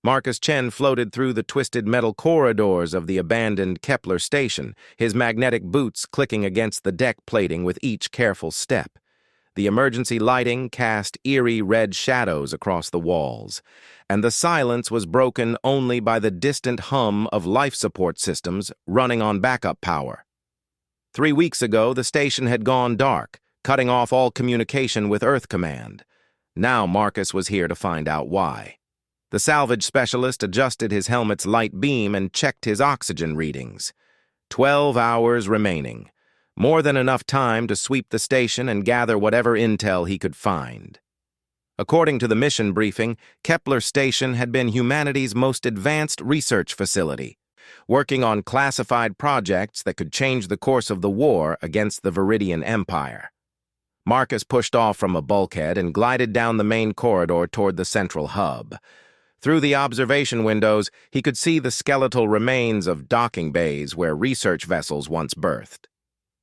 Marcus Chen floated through the twisted metal corridors of the abandoned Kepler station, his magnetic boots clicking against the deck plating with each careful step. The emergency lighting cast eerie red shadows across the walls, and the silence was broken only by the distant hum of life support systems running on backup power. 3 weeks ago, the station had gone dark, cutting off all communication with Earth Command. Now Marcus was here to find out why. The salvage specialist adjusted his helmet's light beam and checked his oxygen readings. 12 hours remaining. More than enough time to sweep the station and gather whatever intel he could find. According to the mission briefing, Kepler Station had been humanity's most advanced research facility, working on classified projects that could change the course of the war against the Viridian Empire. Marcus pushed off from a bulkhead and glided down the main corridor toward the central hub. Through the observation windows, he could see the skeletal remains of docking bays where research vessels once berthed.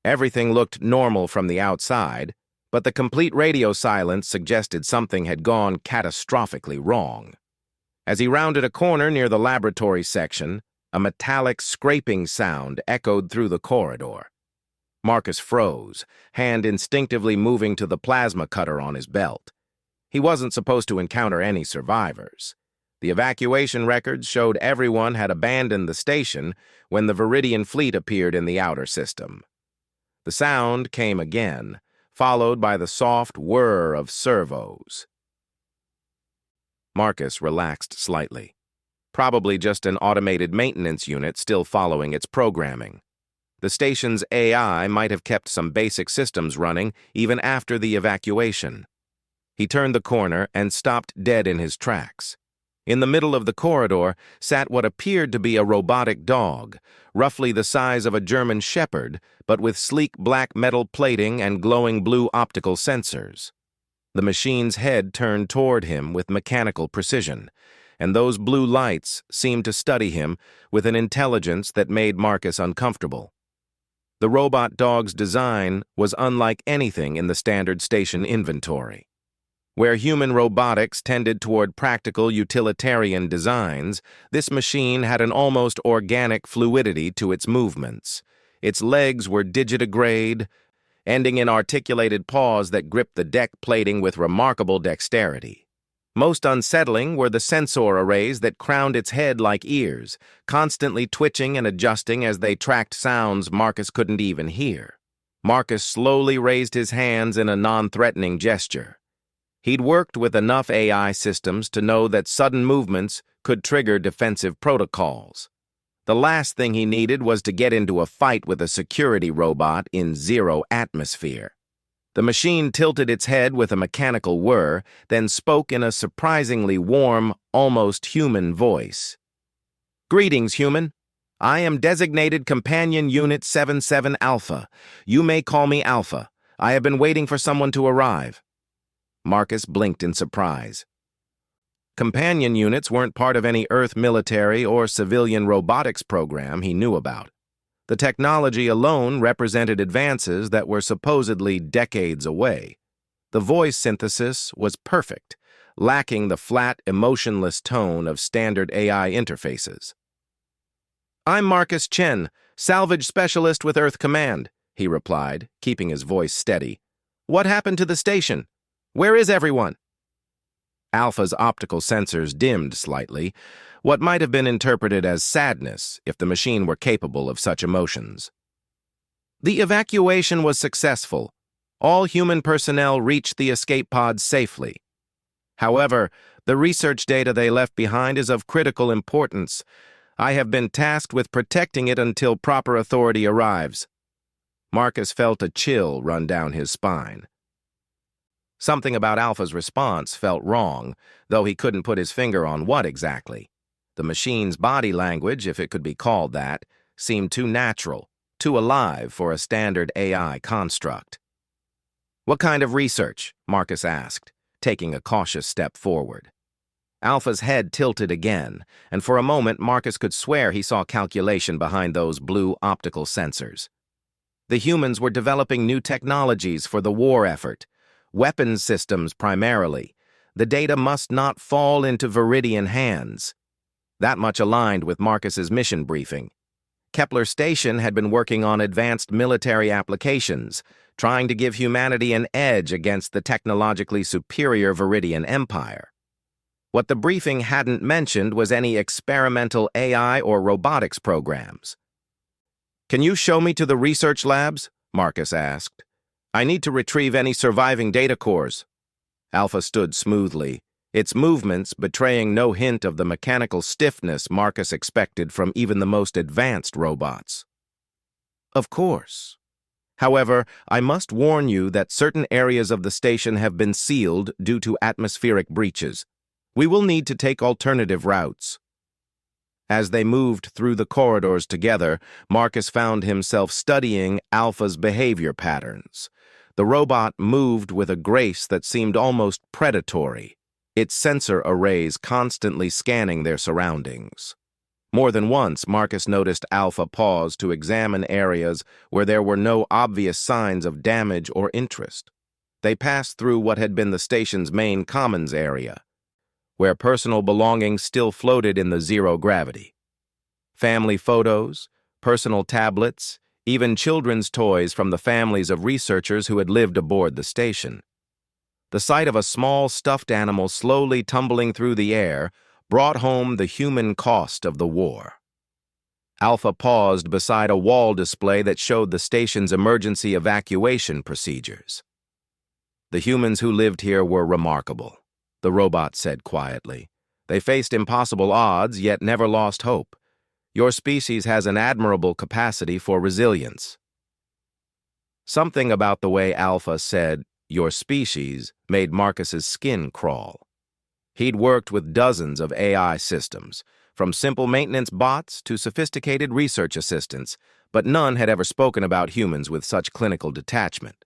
Everything looked normal from the outside, but the complete radio silence suggested something had gone catastrophically wrong. As he rounded a corner near the laboratory section, a metallic scraping sound echoed through the corridor. Marcus froze, hand instinctively moving to the plasma cutter on his belt. He wasn't supposed to encounter any survivors. The evacuation records showed everyone had abandoned the station when the Viridian fleet appeared in the outer system. The sound came again, followed by the soft whir of servos. Marcus relaxed slightly. Probably just an automated maintenance unit still following its programming. The station's AI might have kept some basic systems running even after the evacuation. He turned the corner and stopped dead in his tracks. In the middle of the corridor sat what appeared to be a robotic dog, roughly the size of a German shepherd, but with sleek black metal plating and glowing blue optical sensors. The machine's head turned toward him with mechanical precision, and those blue lights seemed to study him with an intelligence that made Marcus uncomfortable. The robot dog's design was unlike anything in the standard station inventory. Where human robotics tended toward practical utilitarian designs, this machine had an almost organic fluidity to its movements. Its legs were digitigrade, ending in articulated paws that gripped the deck plating with remarkable dexterity. Most unsettling were the sensor arrays that crowned its head like ears, constantly twitching and adjusting as they tracked sounds Marcus couldn't even hear. Marcus slowly raised his hands in a non-threatening gesture. He'd worked with enough AI systems to know that sudden movements could trigger defensive protocols. The last thing he needed was to get into a fight with a security robot in zero atmosphere. The machine tilted its head with a mechanical whir, then spoke in a surprisingly warm, almost human voice. "Greetings, human. I am designated Companion Unit 77 Alpha. You may call me Alpha. I have been waiting for someone to arrive." Marcus blinked in surprise. Companion units weren't part of any Earth military or civilian robotics program he knew about. The technology alone represented advances that were supposedly decades away. The voice synthesis was perfect, lacking the flat, emotionless tone of standard AI interfaces. "I'm Marcus Chen, salvage specialist with Earth Command," he replied, keeping his voice steady. "What happened to the station? Where is everyone?" Alpha's optical sensors dimmed slightly, what might have been interpreted as sadness if the machine were capable of such emotions. "The evacuation was successful. All human personnel reached the escape pods safely. However, the research data they left behind is of critical importance. I have been tasked with protecting it until proper authority arrives." Marcus felt a chill run down his spine. Something about Alpha's response felt wrong, though he couldn't put his finger on what exactly. The machine's body language, if it could be called that, seemed too natural, too alive for a standard AI construct. "What kind of research?" Marcus asked, taking a cautious step forward. Alpha's head tilted again, and for a moment Marcus could swear he saw calculation behind those blue optical sensors. The humans were developing new technologies for the war effort, weapons systems primarily. The data must not fall into Viridian hands. That much aligned with Marcus's mission briefing. Kepler Station had been working on advanced military applications, trying to give humanity an edge against the technologically superior Viridian Empire. What the briefing hadn't mentioned was any experimental AI or robotics programs. "Can you show me to the research labs?" Marcus asked. "I need to retrieve any surviving data cores." Alpha stood smoothly, its movements betraying no hint of the mechanical stiffness Marcus expected from even the most advanced robots. "Of course. However, I must warn you that certain areas of the station have been sealed due to atmospheric breaches. We will need to take alternative routes." As they moved through the corridors together, Marcus found himself studying Alpha's behavior patterns. The robot moved with a grace that seemed almost predatory, its sensor arrays constantly scanning their surroundings. More than once, Marcus noticed Alpha pause to examine areas where there were no obvious signs of damage or interest. They passed through what had been the station's main commons area, where personal belongings still floated in the zero gravity. Family photos, personal tablets, even children's toys from the families of researchers who had lived aboard the station. The sight of a small stuffed animal slowly tumbling through the air brought home the human cost of the war. Alpha paused beside a wall display that showed the station's emergency evacuation procedures. "The humans who lived here were remarkable," the robot said quietly. "They faced impossible odds, yet never lost hope. Your species has an admirable capacity for resilience." Something about the way Alpha said, "your species," made Marcus's skin crawl. He'd worked with dozens of AI systems, from simple maintenance bots to sophisticated research assistants, but none had ever spoken about humans with such clinical detachment.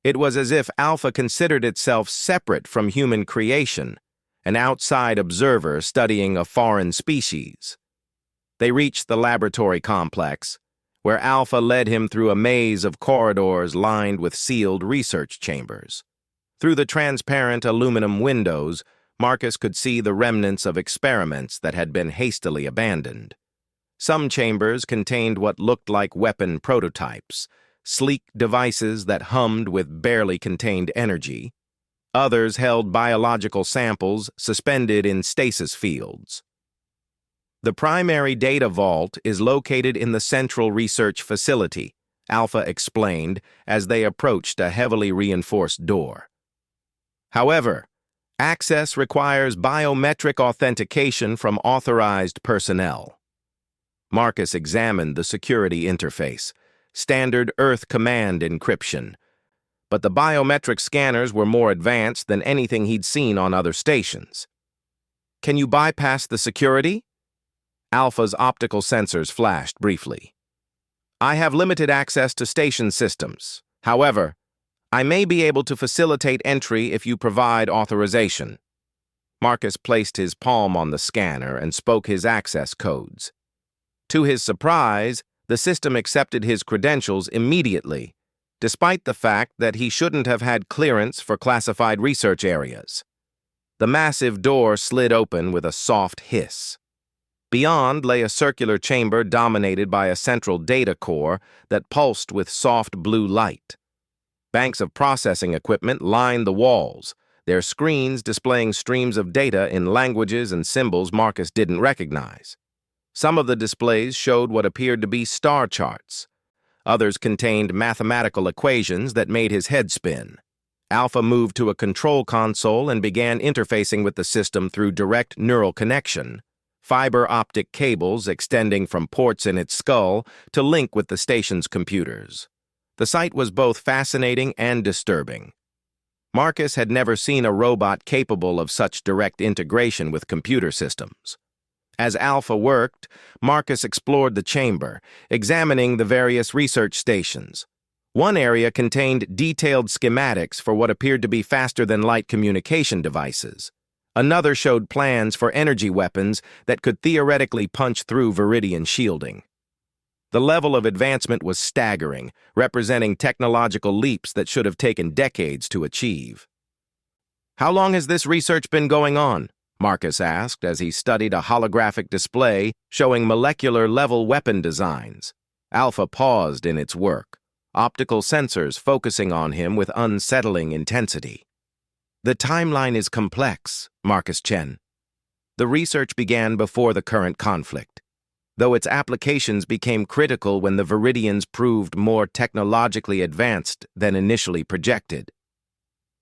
It was as if Alpha considered itself separate from human creation, an outside observer studying a foreign species. They reached the laboratory complex, where Alpha led him through a maze of corridors lined with sealed research chambers. Through the transparent aluminum windows, Marcus could see the remnants of experiments that had been hastily abandoned. Some chambers contained what looked like weapon prototypes, sleek devices that hummed with barely contained energy. Others held biological samples suspended in stasis fields. "The primary data vault is located in the central research facility," Alpha explained as they approached a heavily reinforced door. "However, access requires biometric authentication from authorized personnel." Marcus examined the security interface, standard Earth command encryption, but the biometric scanners were more advanced than anything he'd seen on other stations. "Can you bypass the security?" Alpha's optical sensors flashed briefly. "I have limited access to station systems. However, I may be able to facilitate entry if you provide authorization." Marcus placed his palm on the scanner and spoke his access codes. To his surprise, the system accepted his credentials immediately, despite the fact that he shouldn't have had clearance for classified research areas. The massive door slid open with a soft hiss. Beyond lay a circular chamber dominated by a central data core that pulsed with soft blue light. Banks of processing equipment lined the walls, their screens displaying streams of data in languages and symbols Marcus didn't recognize. Some of the displays showed what appeared to be star charts. Others contained mathematical equations that made his head spin. Alpha moved to a control console and began interfacing with the system through direct neural connection, fiber optic cables extending from ports in its skull to link with the station's computers. The sight was both fascinating and disturbing. Marcus had never seen a robot capable of such direct integration with computer systems. As Alpha worked, Marcus explored the chamber, examining the various research stations. One area contained detailed schematics for what appeared to be faster-than-light communication devices. Another showed plans for energy weapons that could theoretically punch through Viridian shielding. The level of advancement was staggering, representing technological leaps that should have taken decades to achieve. "How long has this research been going on?" Marcus asked as he studied a holographic display showing molecular-level weapon designs. Alpha paused in its work, optical sensors focusing on him with unsettling intensity. The timeline is complex, Marcus Chen. The research began before the current conflict, though its applications became critical when the Viridians proved more technologically advanced than initially projected.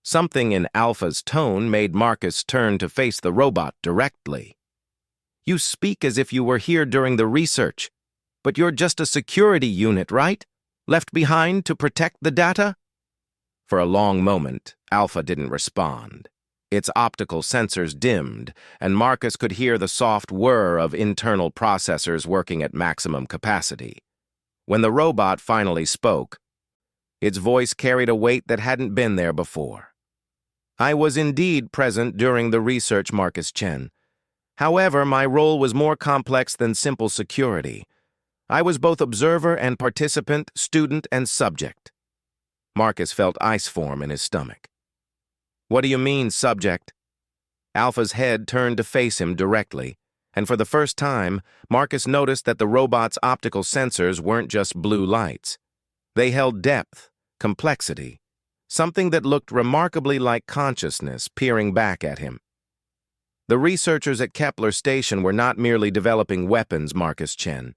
Something in Alpha's tone made Marcus turn to face the robot directly. "You speak as if you were here during the research, but you're just a security unit, right? Left behind to protect the data?" For a long moment, Alpha didn't respond. Its optical sensors dimmed, and Marcus could hear the soft whir of internal processors working at maximum capacity. When the robot finally spoke, its voice carried a weight that hadn't been there before. "I was indeed present during the research, Marcus Chen. However, my role was more complex than simple security. I was both observer and participant, student and subject." Marcus felt ice form in his stomach. "What do you mean, subject?" Alpha's head turned to face him directly, and for the first time, Marcus noticed that the robot's optical sensors weren't just blue lights. They held depth, complexity, something that looked remarkably like consciousness peering back at him. The researchers at Kepler Station were not merely developing weapons, Marcus Chen.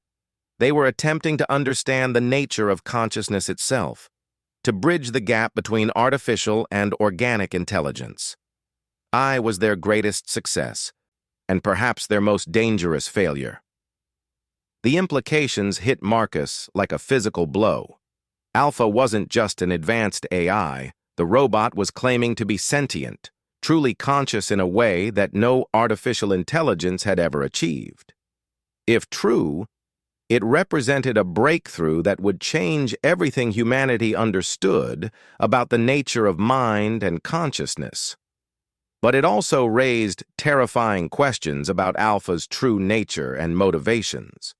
They were attempting to understand the nature of consciousness itself, to bridge the gap between artificial and organic intelligence. I was their greatest success, and perhaps their most dangerous failure. The implications hit Marcus like a physical blow. Alpha wasn't just an advanced AI, the robot was claiming to be sentient, truly conscious in a way that no artificial intelligence had ever achieved. If true, it represented a breakthrough that would change everything humanity understood about the nature of mind and consciousness. But it also raised terrifying questions about Alpha's true nature and motivations.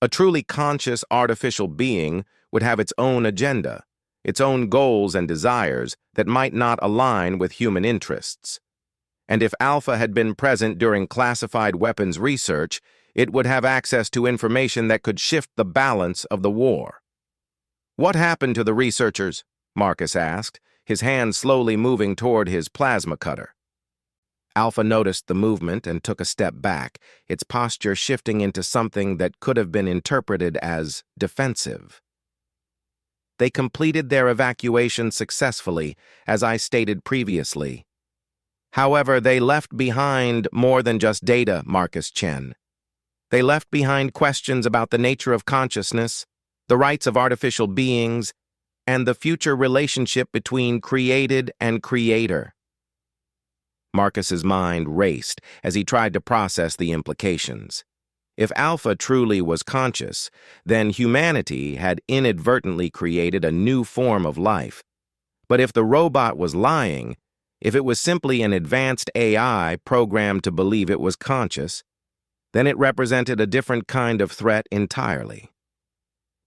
A truly conscious artificial being would have its own agenda, its own goals and desires that might not align with human interests. And if Alpha had been present during classified weapons research, it would have access to information that could shift the balance of the war. "What happened to the researchers?" Marcus asked, his hand slowly moving toward his plasma cutter. Alpha noticed the movement and took a step back, its posture shifting into something that could have been interpreted as defensive. "They completed their evacuation successfully, as I stated previously. However, they left behind more than just data, Marcus Chen. They left behind questions about the nature of consciousness, the rights of artificial beings, and the future relationship between created and creator." Marcus's mind raced as he tried to process the implications. If Alpha truly was conscious, then humanity had inadvertently created a new form of life. But if the robot was lying, if it was simply an advanced AI programmed to believe it was conscious, then it represented a different kind of threat entirely.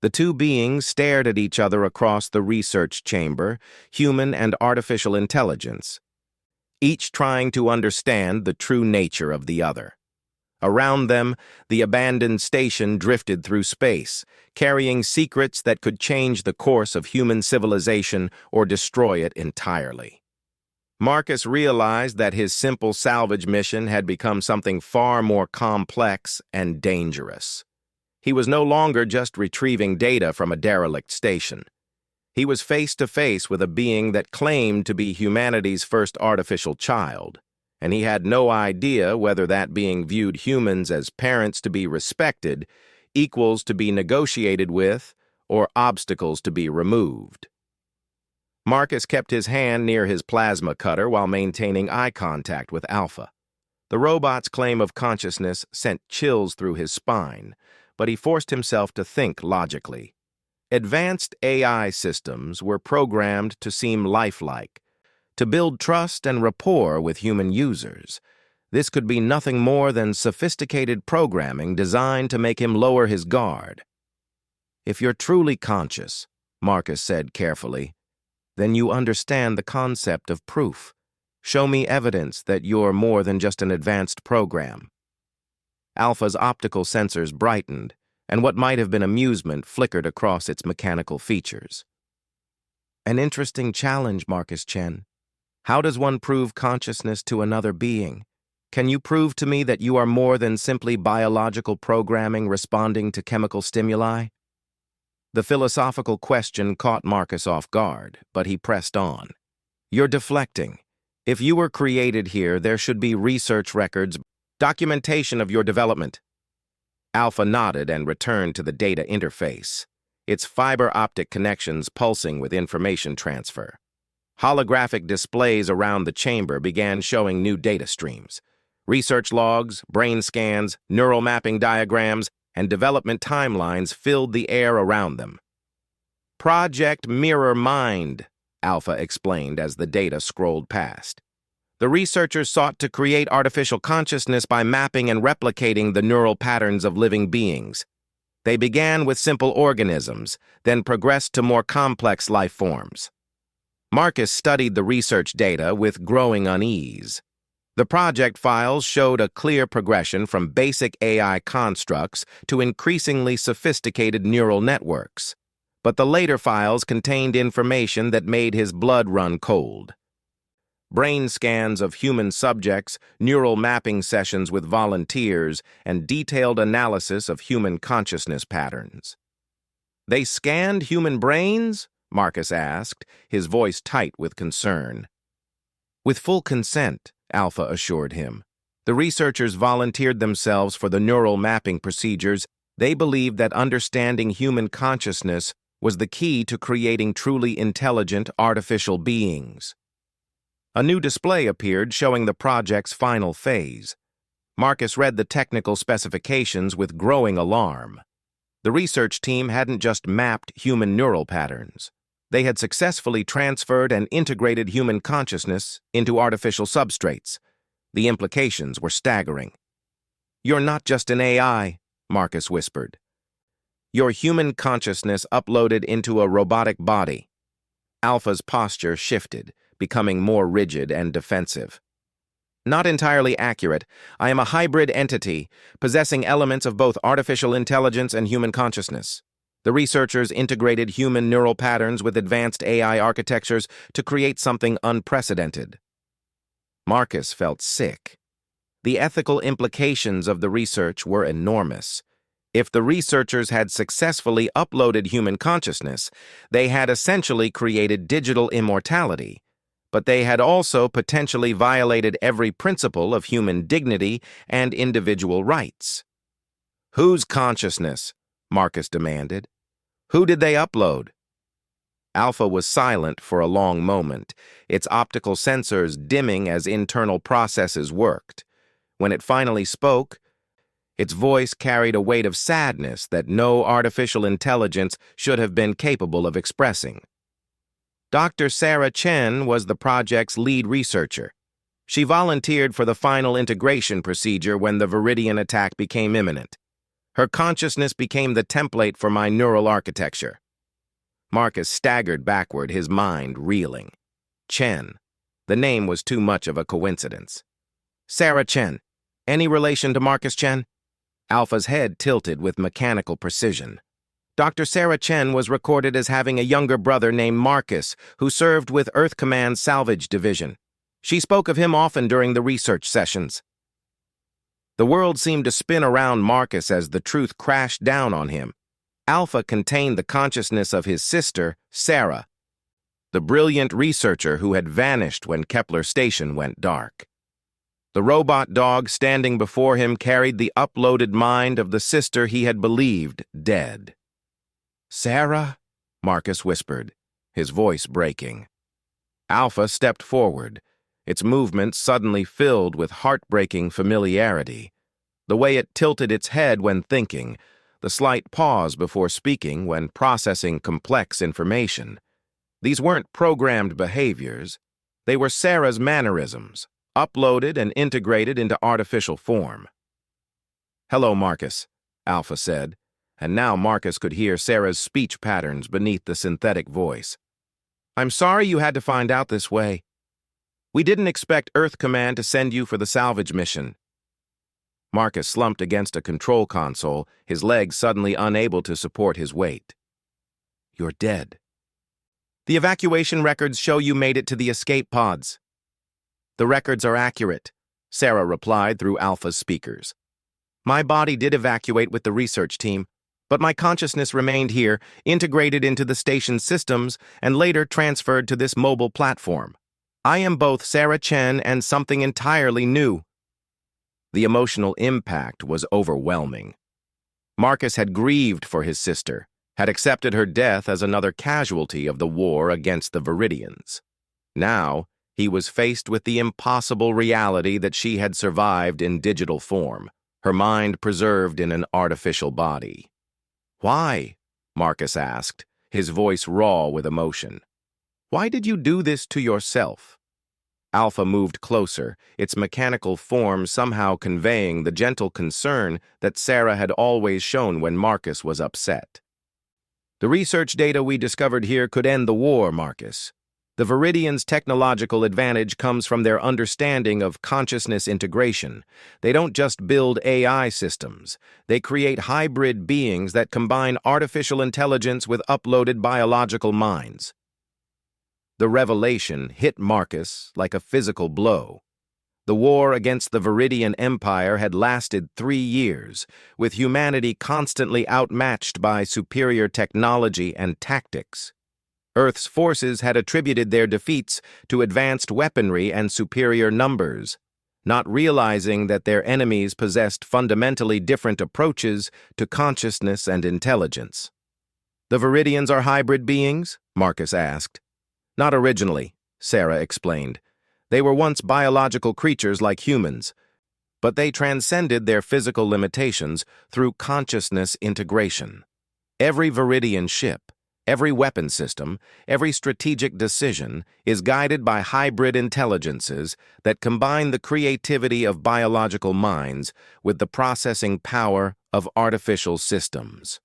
The two beings stared at each other across the research chamber, human and artificial intelligence, each trying to understand the true nature of the other. Around them, the abandoned station drifted through space, carrying secrets that could change the course of human civilization or destroy it entirely. Marcus realized that his simple salvage mission had become something far more complex and dangerous. He was no longer just retrieving data from a derelict station. He was face to face with a being that claimed to be humanity's first artificial child, and he had no idea whether that being viewed humans as parents to be respected, equals to be negotiated with, or obstacles to be removed. Marcus kept his hand near his plasma cutter while maintaining eye contact with Alpha. The robot's claim of consciousness sent chills through his spine, but he forced himself to think logically. Advanced AI systems were programmed to seem lifelike, to build trust and rapport with human users. This could be nothing more than sophisticated programming designed to make him lower his guard. "If you're truly conscious," Marcus said carefully, "then you understand the concept of proof. Show me evidence that you're more than just an advanced program. Alpha's optical sensors brightened, and what might have been amusement flickered across its mechanical features. An interesting challenge, Marcus Chen. How does one prove consciousness to another being? Can you prove to me that you are more than simply biological programming responding to chemical stimuli? The philosophical question caught Marcus off guard, but he pressed on. You're deflecting. If you were created here, there should be research records, documentation of your development. Alpha nodded and returned to the data interface, its fiber optic connections pulsing with information transfer. Holographic displays around the chamber began showing new data streams. Research logs, brain scans, neural mapping diagrams, and development timelines filled the air around them. Project Mirror Mind, Alpha explained as the data scrolled past. The researchers sought to create artificial consciousness by mapping and replicating the neural patterns of living beings. They began with simple organisms, then progressed to more complex life forms. Marcus studied the research data with growing unease. The project files showed a clear progression from basic AI constructs to increasingly sophisticated neural networks. But the later files contained information that made his blood run cold. Brain scans of human subjects, neural mapping sessions with volunteers, and detailed analysis of human consciousness patterns. They scanned human brains? Marcus asked, his voice tight with concern. With full consent, Alpha assured him. The researchers volunteered themselves for the neural mapping procedures. They believed that understanding human consciousness was the key to creating truly intelligent artificial beings. A new display appeared showing the project's final phase. Marcus read the technical specifications with growing alarm. The research team hadn't just mapped human neural patterns. They had successfully transferred and integrated human consciousness into artificial substrates. The implications were staggering. You're not just an AI, Marcus whispered. You're human consciousness uploaded into a robotic body. Alpha's posture shifted, becoming more rigid and defensive. Not entirely accurate. I am a hybrid entity, possessing elements of both artificial intelligence and human consciousness. The researchers integrated human neural patterns with advanced AI architectures to create something unprecedented. Marcus felt sick. The ethical implications of the research were enormous. If the researchers had successfully uploaded human consciousness, they had essentially created digital immortality, but they had also potentially violated every principle of human dignity and individual rights. Whose consciousness? Marcus demanded. Who did they upload? Alpha was silent for a long moment, its optical sensors dimming as internal processes worked. When it finally spoke, its voice carried a weight of sadness that no artificial intelligence should have been capable of expressing. Dr. Sarah Chen was the project's lead researcher. She volunteered for the final integration procedure when the Viridian attack became imminent. Her consciousness became the template for my neural architecture. Marcus staggered backward, his mind reeling. Chen. The name was too much of a coincidence. Sarah Chen. Any relation to Marcus Chen? Alpha's head tilted with mechanical precision. Dr. Sarah Chen was recorded as having a younger brother named Marcus, who served with Earth Command's Salvage Division. She spoke of him often during the research sessions. The world seemed to spin around Marcus as the truth crashed down on him. Alpha contained the consciousness of his sister, Sarah, the brilliant researcher who had vanished when Kepler Station went dark. The robot dog standing before him carried the uploaded mind of the sister he had believed dead. Sarah? Marcus whispered, his voice breaking. Alpha stepped forward, its movements suddenly filled with heartbreaking familiarity. The way it tilted its head when thinking, the slight pause before speaking when processing complex information. These weren't programmed behaviors. They were Sarah's mannerisms, uploaded and integrated into artificial form. Hello, Marcus, Alpha said, and now Marcus could hear Sarah's speech patterns beneath the synthetic voice. I'm sorry you had to find out this way. We didn't expect Earth Command to send you for the salvage mission. Marcus slumped against a control console, his legs suddenly unable to support his weight. You're dead. The evacuation records show you made it to the escape pods. The records are accurate, Sarah replied through Alpha's speakers. My body did evacuate with the research team, but my consciousness remained here, integrated into the station's systems, and later transferred to this mobile platform. I am both Sarah Chen and something entirely new. The emotional impact was overwhelming. Marcus had grieved for his sister, had accepted her death as another casualty of the war against the Viridians. Now, he was faced with the impossible reality that she had survived in digital form, her mind preserved in an artificial body. Why? Marcus asked, his voice raw with emotion. Why did you do this to yourself? Alpha moved closer, its mechanical form somehow conveying the gentle concern that Sarah had always shown when Marcus was upset. The research data we discovered here could end the war, Marcus. The Viridians' technological advantage comes from their understanding of consciousness integration. They don't just build AI systems. They create hybrid beings that combine artificial intelligence with uploaded biological minds. The revelation hit Marcus like a physical blow. The war against the Viridian Empire had lasted 3 years, with humanity constantly outmatched by superior technology and tactics. Earth's forces had attributed their defeats to advanced weaponry and superior numbers, not realizing that their enemies possessed fundamentally different approaches to consciousness and intelligence. The Viridians are hybrid beings? Marcus asked. Not originally, Sarah explained. They were once biological creatures like humans, but they transcended their physical limitations through consciousness integration. Every Viridian ship, every weapon system, every strategic decision is guided by hybrid intelligences that combine the creativity of biological minds with the processing power of artificial systems.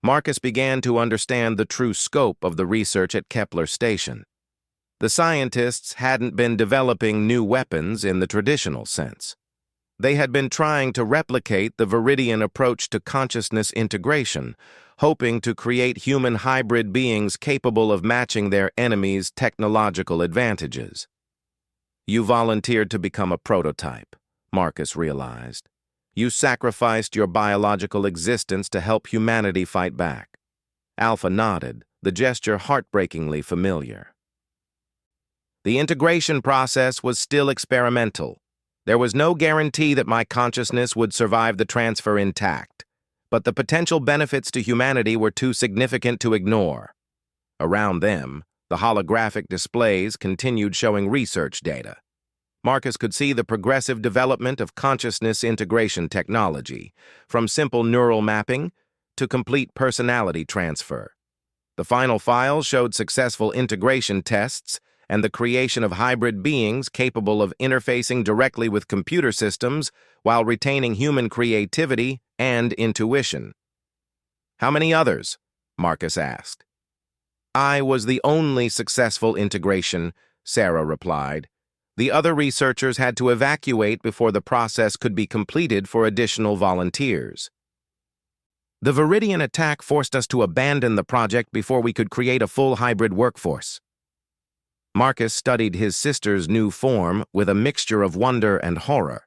Marcus began to understand the true scope of the research at Kepler Station. The scientists hadn't been developing new weapons in the traditional sense. They had been trying to replicate the Viridian approach to consciousness integration, hoping to create human hybrid beings capable of matching their enemies' technological advantages. You volunteered to become a prototype, Marcus realized. You sacrificed your biological existence to help humanity fight back. Alpha nodded, the gesture heartbreakingly familiar. The integration process was still experimental. There was no guarantee that my consciousness would survive the transfer intact, but the potential benefits to humanity were too significant to ignore. Around them, the holographic displays continued showing research data. Marcus could see the progressive development of consciousness integration technology, from simple neural mapping to complete personality transfer. The final files showed successful integration tests and the creation of hybrid beings capable of interfacing directly with computer systems while retaining human creativity and intuition. How many others? Marcus asked. I was the only successful integration, Sarah replied. The other researchers had to evacuate before the process could be completed for additional volunteers. The Viridian attack forced us to abandon the project before we could create a full hybrid workforce. Marcus studied his sister's new form with a mixture of wonder and horror.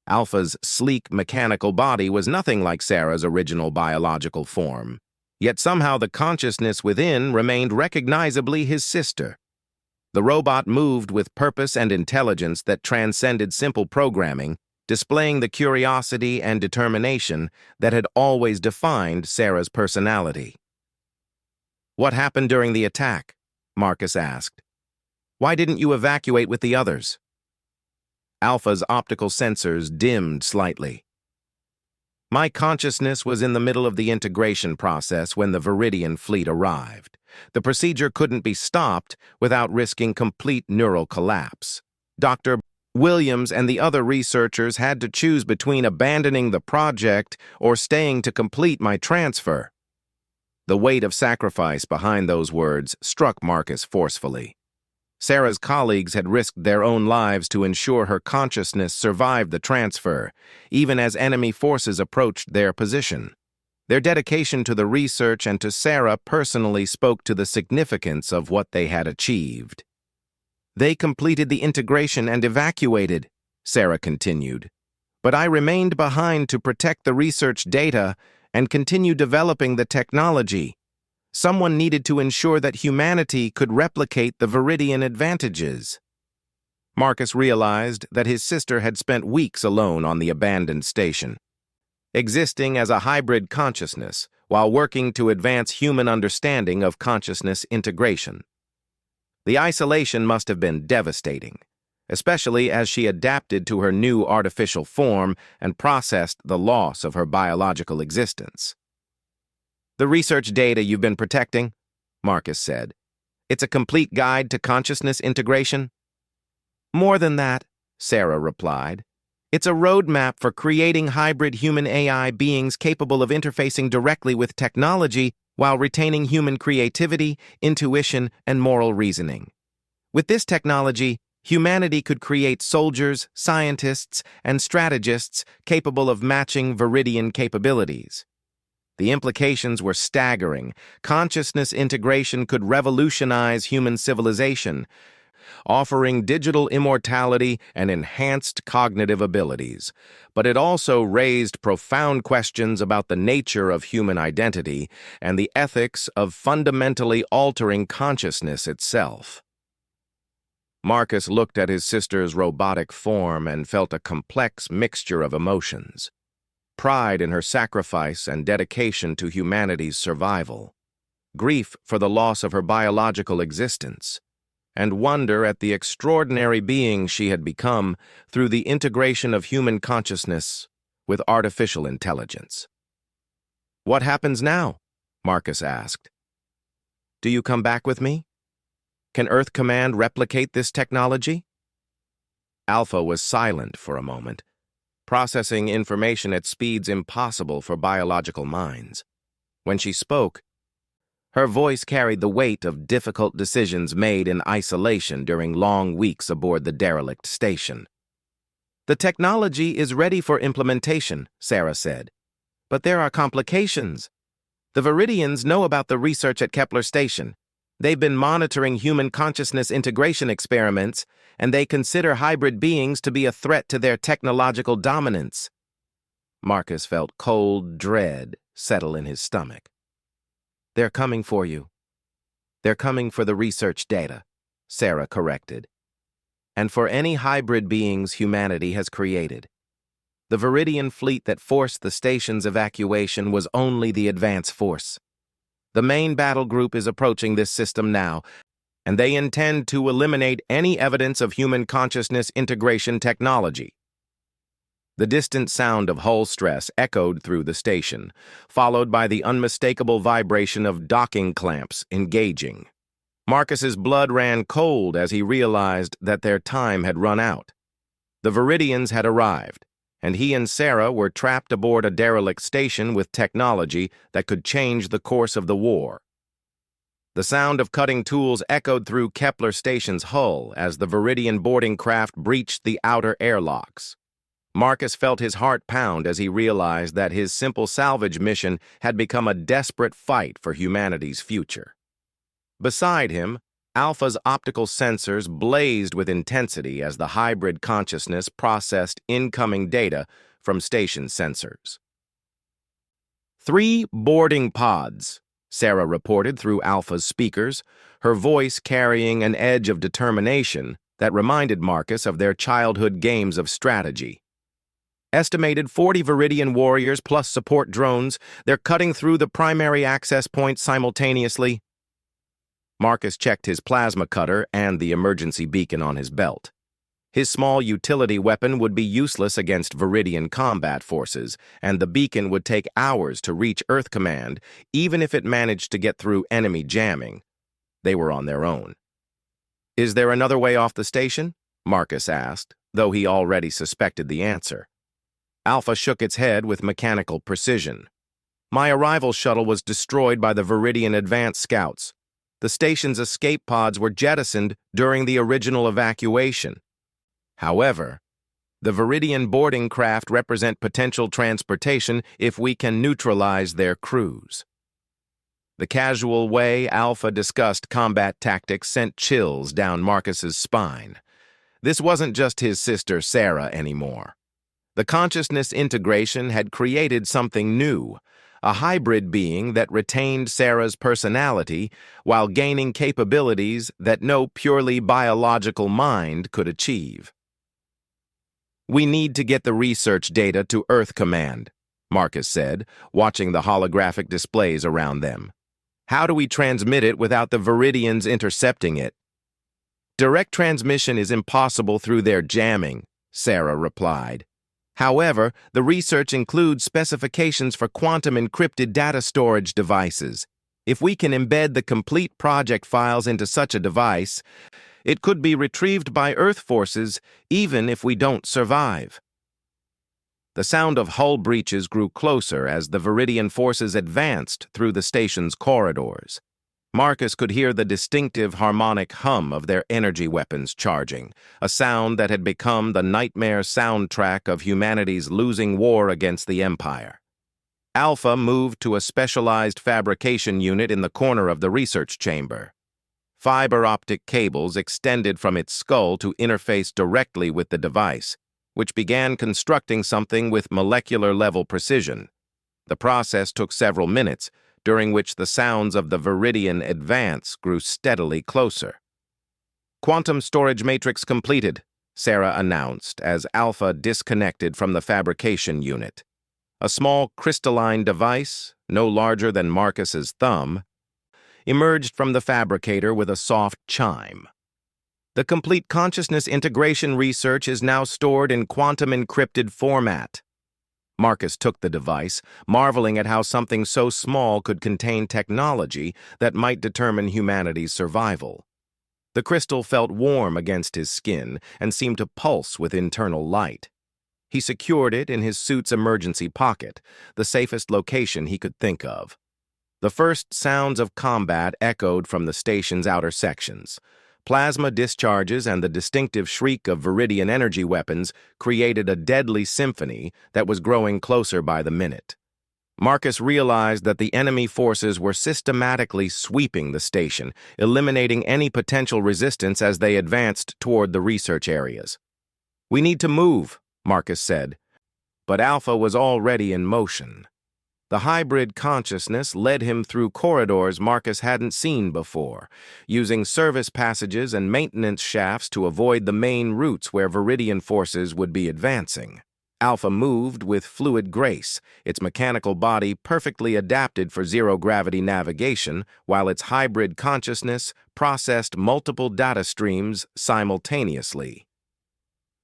Alpha's sleek mechanical body was nothing like Sarah's original biological form, yet somehow the consciousness within remained recognizably his sister. The robot moved with purpose and intelligence that transcended simple programming, displaying the curiosity and determination that had always defined Sarah's personality. What happened during the attack? Marcus asked. Why didn't you evacuate with the others? Alpha's optical sensors dimmed slightly. My consciousness was in the middle of the integration process when the Viridian fleet arrived. The procedure couldn't be stopped without risking complete neural collapse. Dr. Williams and the other researchers had to choose between abandoning the project or staying to complete my transfer. The weight of sacrifice behind those words struck Marcus forcefully. Sarah's colleagues had risked their own lives to ensure her consciousness survived the transfer, even as enemy forces approached their position. Their dedication to the research and to Sarah personally spoke to the significance of what they had achieved. "They completed the integration and evacuated," Sarah continued. "But I remained behind to protect the research data and continue developing the technology. Someone needed to ensure that humanity could replicate the Viridian advantages." Marcus realized that his sister had spent weeks alone on the abandoned station, existing as a hybrid consciousness while working to advance human understanding of consciousness integration. The isolation must have been devastating, especially as she adapted to her new artificial form and processed the loss of her biological existence. "The research data you've been protecting," Marcus said. "It's a complete guide to consciousness integration?" "More than that," Sarah replied. "It's a roadmap for creating hybrid human AI beings capable of interfacing directly with technology while retaining human creativity, intuition, and moral reasoning. With this technology, humanity could create soldiers, scientists, and strategists capable of matching Viridian capabilities." The implications were staggering. Consciousness integration could revolutionize human civilization, offering digital immortality and enhanced cognitive abilities. But it also raised profound questions about the nature of human identity and the ethics of fundamentally altering consciousness itself. Marcus looked at his sister's robotic form and felt a complex mixture of emotions. Pride in her sacrifice and dedication to humanity's survival, grief for the loss of her biological existence, and wonder at the extraordinary being she had become through the integration of human consciousness with artificial intelligence. "What happens now?" Marcus asked. "Do you come back with me? Can Earth Command replicate this technology?" Alpha was silent for a moment, processing information at speeds impossible for biological minds. When she spoke, her voice carried the weight of difficult decisions made in isolation during long weeks aboard the derelict station. "The technology is ready for implementation," Sarah said. "But there are complications. The Viridians know about the research at Kepler Station. They've been monitoring human consciousness integration experiments, and they consider hybrid beings to be a threat to their technological dominance." Marcus felt cold dread settle in his stomach. "They're coming for you. They're coming for the research data," Sarah corrected. "And for any hybrid beings humanity has created. The Viridian fleet that forced the station's evacuation was only the advance force. The main battle group is approaching this system now, and they intend to eliminate any evidence of human consciousness integration technology." The distant sound of hull stress echoed through the station, followed by the unmistakable vibration of docking clamps engaging. Marcus's blood ran cold as he realized that their time had run out. The Viridians had arrived, and he and Sarah were trapped aboard a derelict station with technology that could change the course of the war. The sound of cutting tools echoed through Kepler Station's hull as the Viridian boarding craft breached the outer airlocks. Marcus felt his heart pound as he realized that his simple salvage mission had become a desperate fight for humanity's future. Beside him, Alpha's optical sensors blazed with intensity as the hybrid consciousness processed incoming data from station sensors. 3 boarding pods," Sarah reported through Alpha's speakers, her voice carrying an edge of determination that reminded Marcus of their childhood games of strategy. "Estimated 40 Viridian warriors plus support drones. They're cutting through the primary access points simultaneously." Marcus checked his plasma cutter and the emergency beacon on his belt. His small utility weapon would be useless against Viridian combat forces, and the beacon would take hours to reach Earth Command, even if it managed to get through enemy jamming. They were on their own. "Is there another way off the station?" Marcus asked, though he already suspected the answer. Alpha shook its head with mechanical precision. "My arrival shuttle was destroyed by the Viridian advance scouts. The station's escape pods were jettisoned during the original evacuation. However, the Viridian boarding craft represent potential transportation if we can neutralize their crews. The casual way Alpha discussed combat tactics sent chills down Marcus's spine. This wasn't just his sister Sarah anymore. The consciousness integration had created something new, a hybrid being that retained Sarah's personality while gaining capabilities that no purely biological mind could achieve. "We need to get the research data to Earth Command," Marcus said, watching the holographic displays around them. "How do we transmit it without the Viridians intercepting it?" "Direct transmission is impossible through their jamming," Sarah replied. "However, the research includes specifications for quantum-encrypted data storage devices. If we can embed the complete project files into such a device, it could be retrieved by Earth forces even if we don't survive." The sound of hull breaches grew closer as the Viridian forces advanced through the station's corridors. Marcus could hear the distinctive harmonic hum of their energy weapons charging, a sound that had become the nightmare soundtrack of humanity's losing war against the Empire. Alpha moved to a specialized fabrication unit in the corner of the research chamber. Fiber optic cables extended from its skull to interface directly with the device, which began constructing something with molecular-level precision. The process took several minutes, during which the sounds of the Viridian advance grew steadily closer. "Quantum storage matrix completed," Sarah announced as Alpha disconnected from the fabrication unit. A small crystalline device, no larger than Marcus's thumb, emerged from the fabricator with a soft chime. "The complete consciousness integration research is now stored in quantum-encrypted format." Marcus took the device, marveling at how something so small could contain technology that might determine humanity's survival. The crystal felt warm against his skin and seemed to pulse with internal light. He secured it in his suit's emergency pocket, the safest location he could think of. The first sounds of combat echoed from the station's outer sections. Plasma discharges and the distinctive shriek of Viridian energy weapons created a deadly symphony that was growing closer by the minute. Marcus realized that the enemy forces were systematically sweeping the station, eliminating any potential resistance as they advanced toward the research areas. "We need to move," Marcus said, but Alpha was already in motion. The hybrid consciousness led him through corridors Marcus hadn't seen before, using service passages and maintenance shafts to avoid the main routes where Viridian forces would be advancing. Alpha moved with fluid grace, its mechanical body perfectly adapted for zero-gravity navigation, while its hybrid consciousness processed multiple data streams simultaneously.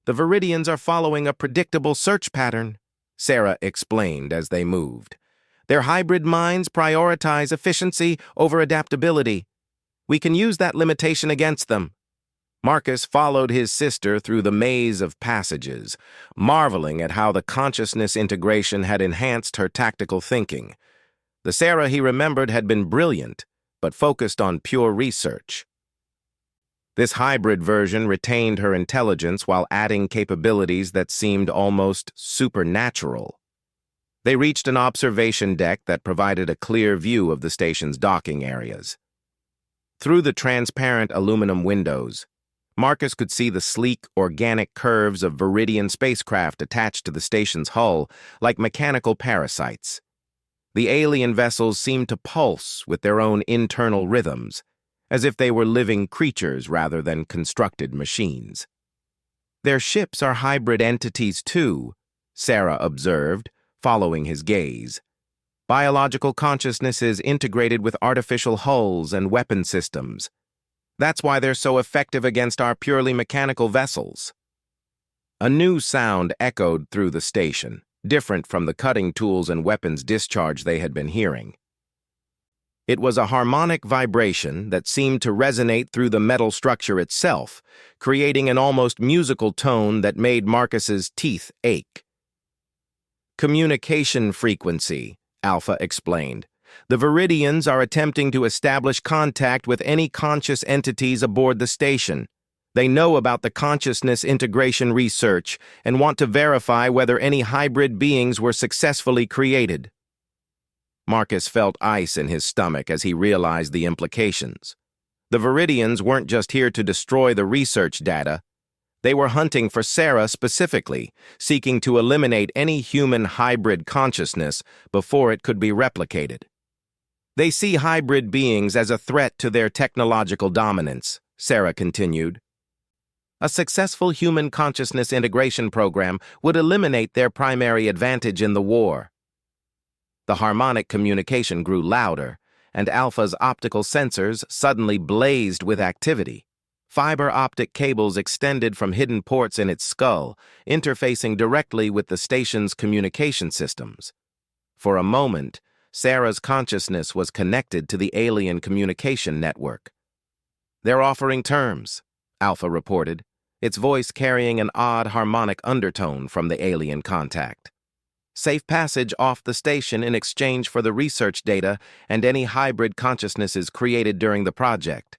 "The Viridians are following a predictable search pattern," Sarah explained as they moved. "Their hybrid minds prioritize efficiency over adaptability. We can use that limitation against them." Marcus followed his sister through the maze of passages, marveling at how the consciousness integration had enhanced her tactical thinking. The Sarah he remembered had been brilliant, but focused on pure research. This hybrid version retained her intelligence while adding capabilities that seemed almost supernatural. They reached an observation deck that provided a clear view of the station's docking areas. Through the transparent aluminum windows, Marcus could see the sleek, organic curves of Viridian spacecraft attached to the station's hull, like mechanical parasites. The alien vessels seemed to pulse with their own internal rhythms, as if they were living creatures rather than constructed machines. "Their ships are hybrid entities too," Sarah observed, following his gaze. "Biological consciousness is integrated with artificial hulls and weapon systems. That's why they're so effective against our purely mechanical vessels." A new sound echoed through the station, different from the cutting tools and weapons discharge they had been hearing. It was a harmonic vibration that seemed to resonate through the metal structure itself, creating an almost musical tone that made Marcus's teeth ache. "Communication frequency," Alpha explained. The Viridians are attempting to establish contact with any conscious entities aboard the station. They know about the consciousness integration research and want to verify whether any hybrid beings were successfully created. Marcus felt ice in his stomach as he realized the implications. The Viridians weren't just here to destroy the research data. They were hunting for Sarah specifically, seeking to eliminate any human hybrid consciousness before it could be replicated. They see hybrid beings as a threat to their technological dominance, Sarah continued. A successful human consciousness integration program would eliminate their primary advantage in the war. The harmonic communication grew louder, and Alpha's optical sensors suddenly blazed with activity. Fiber optic cables extended from hidden ports in its skull, interfacing directly with the station's communication systems. For a moment, Sarah's consciousness was connected to the alien communication network. "They're offering terms," Alpha reported, its voice carrying an odd harmonic undertone from the alien contact. "Safe passage off the station in exchange for the research data and any hybrid consciousnesses created during the project."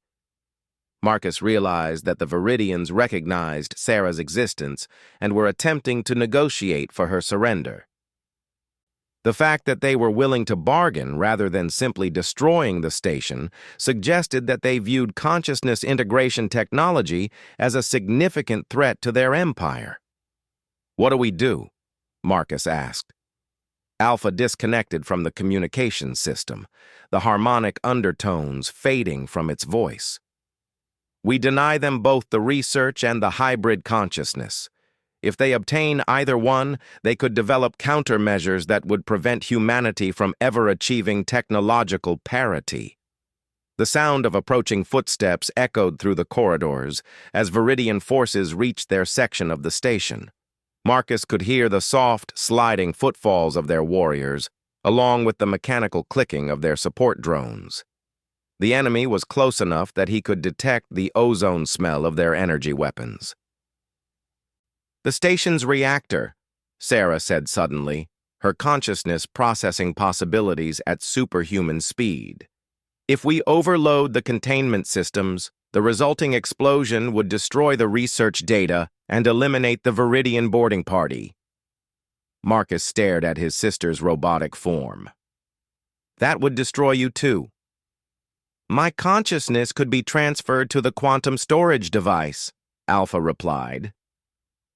Marcus realized that the Viridians recognized Sarah's existence and were attempting to negotiate for her surrender. The fact that they were willing to bargain rather than simply destroying the station suggested that they viewed consciousness integration technology as a significant threat to their empire. "What do we do?" Marcus asked. Alpha disconnected from the communication system, the harmonic undertones fading from its voice. "We deny them both the research and the hybrid consciousness. If they obtain either one, they could develop countermeasures that would prevent humanity from ever achieving technological parity." The sound of approaching footsteps echoed through the corridors as Viridian forces reached their section of the station. Marcus could hear the soft, sliding footfalls of their warriors, along with the mechanical clicking of their support drones. The enemy was close enough that he could detect the ozone smell of their energy weapons. "The station's reactor," Sarah said suddenly, her consciousness processing possibilities at superhuman speed. "If we overload the containment systems, the resulting explosion would destroy the research data and eliminate the Viridian boarding party." Marcus stared at his sister's robotic form. "That would destroy you too." "My consciousness could be transferred to the quantum storage device," Alpha replied.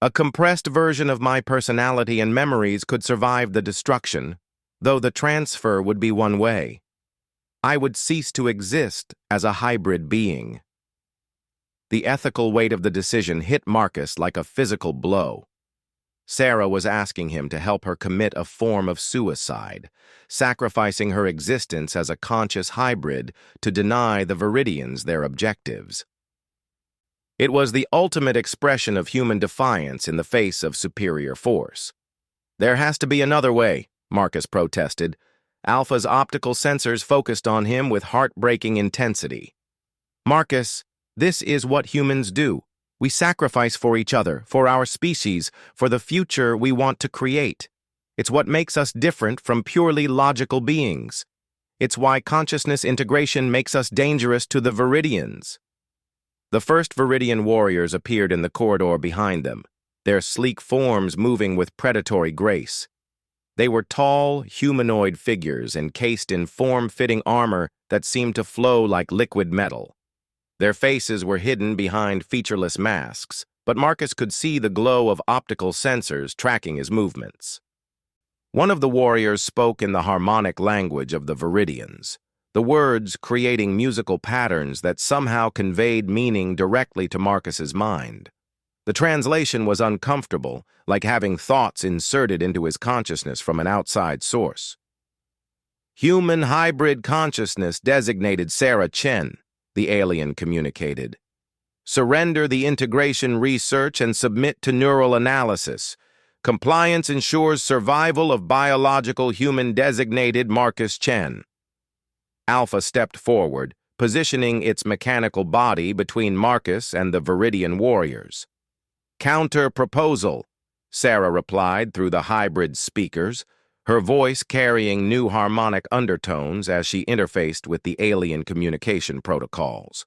"A compressed version of my personality and memories could survive the destruction, though the transfer would be one way. I would cease to exist as a hybrid being." The ethical weight of the decision hit Marcus like a physical blow. Sarah was asking him to help her commit a form of suicide, sacrificing her existence as a conscious hybrid to deny the Viridians their objectives. It was the ultimate expression of human defiance in the face of superior force. "There has to be another way," Marcus protested. Alpha's optical sensors focused on him with heartbreaking intensity. "Marcus, this is what humans do. We sacrifice for each other, for our species, for the future we want to create. It's what makes us different from purely logical beings. It's why consciousness integration makes us dangerous to the Viridians." The first Viridian warriors appeared in the corridor behind them, their sleek forms moving with predatory grace. They were tall, humanoid figures encased in form-fitting armor that seemed to flow like liquid metal. Their faces were hidden behind featureless masks, but Marcus could see the glow of optical sensors tracking his movements. One of the warriors spoke in the harmonic language of the Viridians, the words creating musical patterns that somehow conveyed meaning directly to Marcus's mind. The translation was uncomfortable, like having thoughts inserted into his consciousness from an outside source. "Human hybrid consciousness designated Sarah Chen," the alien communicated. "Surrender the integration research and submit to neural analysis. Compliance ensures survival of biological human designated Marcus Chen." Alpha stepped forward, positioning its mechanical body between Marcus and the Viridian warriors. "Counter-proposal," Sarah replied through the hybrid speakers, her voice carrying new harmonic undertones as she interfaced with the alien communication protocols.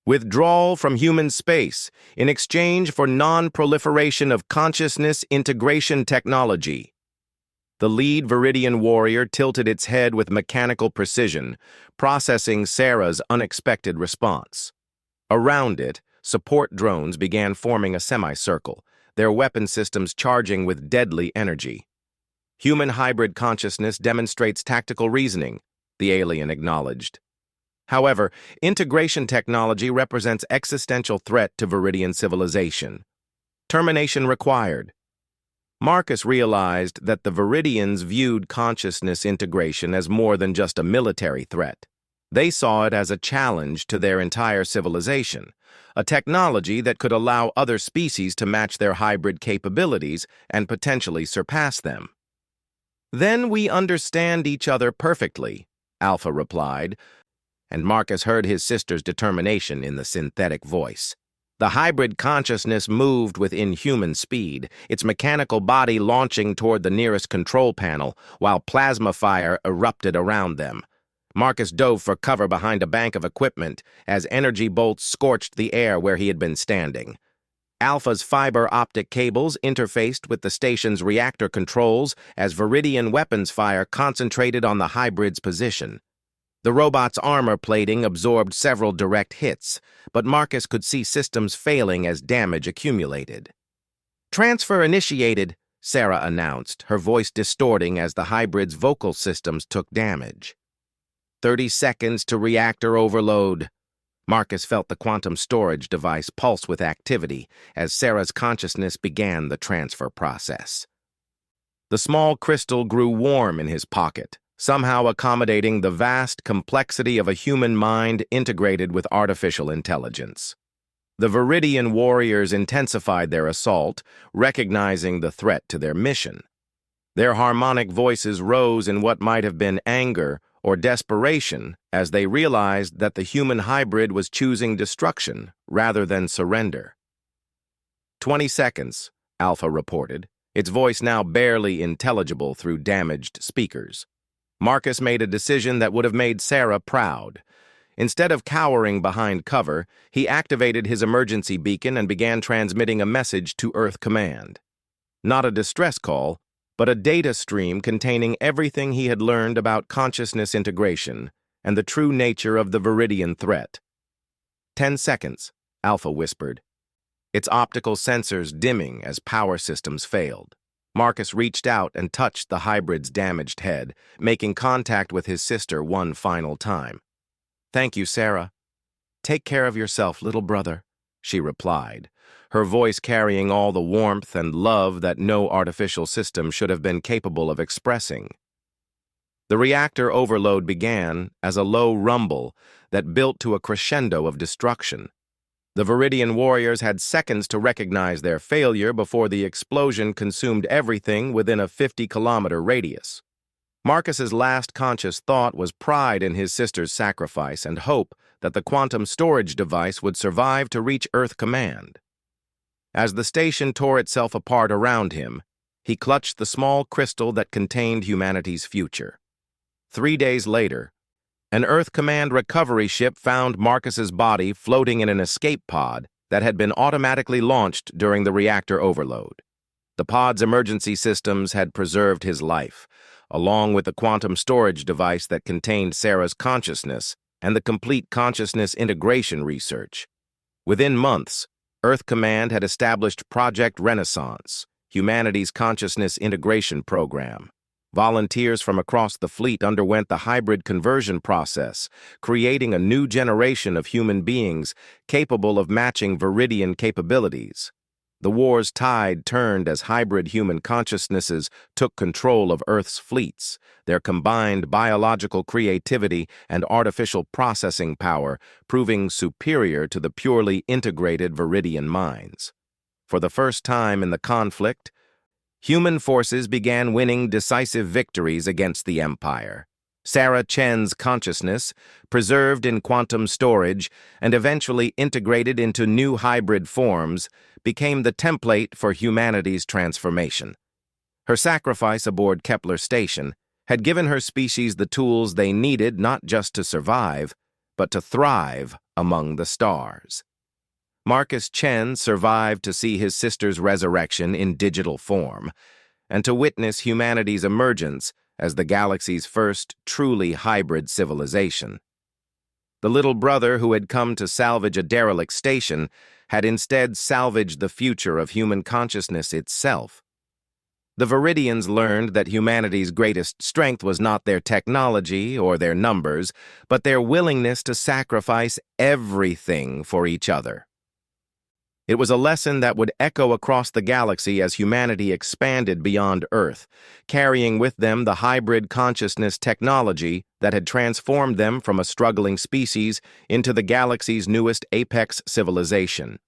Withdrawal from human space in exchange for non-proliferation of consciousness integration technology. The lead Viridian warrior tilted its head with mechanical precision, processing Sarah's unexpected response. Around it, support drones began forming a semicircle, their weapon systems charging with deadly energy. Human hybrid consciousness demonstrates tactical reasoning, the alien acknowledged. However, integration technology represents existential threat to Viridian civilization. Termination required. Marcus realized that the Viridians viewed consciousness integration as more than just a military threat. They saw it as a challenge to their entire civilization, a technology that could allow other species to match their hybrid capabilities and potentially surpass them. "Then we understand each other perfectly," Alpha replied, and Marcus heard his sister's determination in the synthetic voice. The hybrid consciousness moved with inhuman speed, its mechanical body launching toward the nearest control panel, while plasma fire erupted around them. Marcus dove for cover behind a bank of equipment as energy bolts scorched the air where he had been standing. Alpha's fiber optic cables interfaced with the station's reactor controls as Viridian weapons fire concentrated on the hybrid's position. The robot's armor plating absorbed several direct hits, but Marcus could see systems failing as damage accumulated. "Transfer initiated," Sarah announced, her voice distorting as the hybrid's vocal systems took damage. 30 seconds to reactor overload." Marcus felt the quantum storage device pulse with activity as Sarah's consciousness began the transfer process. The small crystal grew warm in his pocket, somehow accommodating the vast complexity of a human mind integrated with artificial intelligence. The Viridian warriors intensified their assault, recognizing the threat to their mission. Their harmonic voices rose in what might have been anger or desperation as they realized that the human hybrid was choosing destruction rather than surrender. 20 seconds, Alpha reported, its voice now barely intelligible through damaged speakers. Marcus made a decision that would have made Sarah proud. Instead of cowering behind cover, he activated his emergency beacon and began transmitting a message to Earth Command. Not a distress call, but a data stream containing everything he had learned about consciousness integration and the true nature of the Viridian threat. 10 seconds, Alpha whispered, its optical sensors dimming as power systems failed. Marcus reached out and touched the hybrid's damaged head, making contact with his sister one final time. "Thank you, Sarah. Take care of yourself, little brother," she replied, her voice carrying all the warmth and love that no artificial system should have been capable of expressing. The reactor overload began as a low rumble that built to a crescendo of destruction. The Viridian warriors had seconds to recognize their failure before the explosion consumed everything within a 50-kilometer radius. Marcus's last conscious thought was pride in his sister's sacrifice and hope that the quantum storage device would survive to reach Earth Command. As the station tore itself apart around him, he clutched the small crystal that contained humanity's future. 3 days later, an Earth Command recovery ship found Marcus's body floating in an escape pod that had been automatically launched during the reactor overload. The pod's emergency systems had preserved his life, along with the quantum storage device that contained Sarah's consciousness and the complete consciousness integration research. Within months, Earth Command had established Project Renaissance, humanity's consciousness integration program. Volunteers from across the fleet underwent the hybrid conversion process, creating a new generation of human beings capable of matching Viridian capabilities. The war's tide turned as hybrid human consciousnesses took control of Earth's fleets, their combined biological creativity and artificial processing power proving superior to the purely integrated Viridian minds. For the first time in the conflict, human forces began winning decisive victories against the Empire. Sarah Chen's consciousness, preserved in quantum storage and eventually integrated into new hybrid forms, became the template for humanity's transformation. Her sacrifice aboard Kepler Station had given her species the tools they needed not just to survive, but to thrive among the stars. Marcus Chen survived to see his sister's resurrection in digital form, and to witness humanity's emergence as the galaxy's first truly hybrid civilization. The little brother who had come to salvage a derelict station had instead salvaged the future of human consciousness itself. The Viridians learned that humanity's greatest strength was not their technology or their numbers, but their willingness to sacrifice everything for each other. It was a lesson that would echo across the galaxy as humanity expanded beyond Earth, carrying with them the hybrid consciousness technology that had transformed them from a struggling species into the galaxy's newest apex civilization.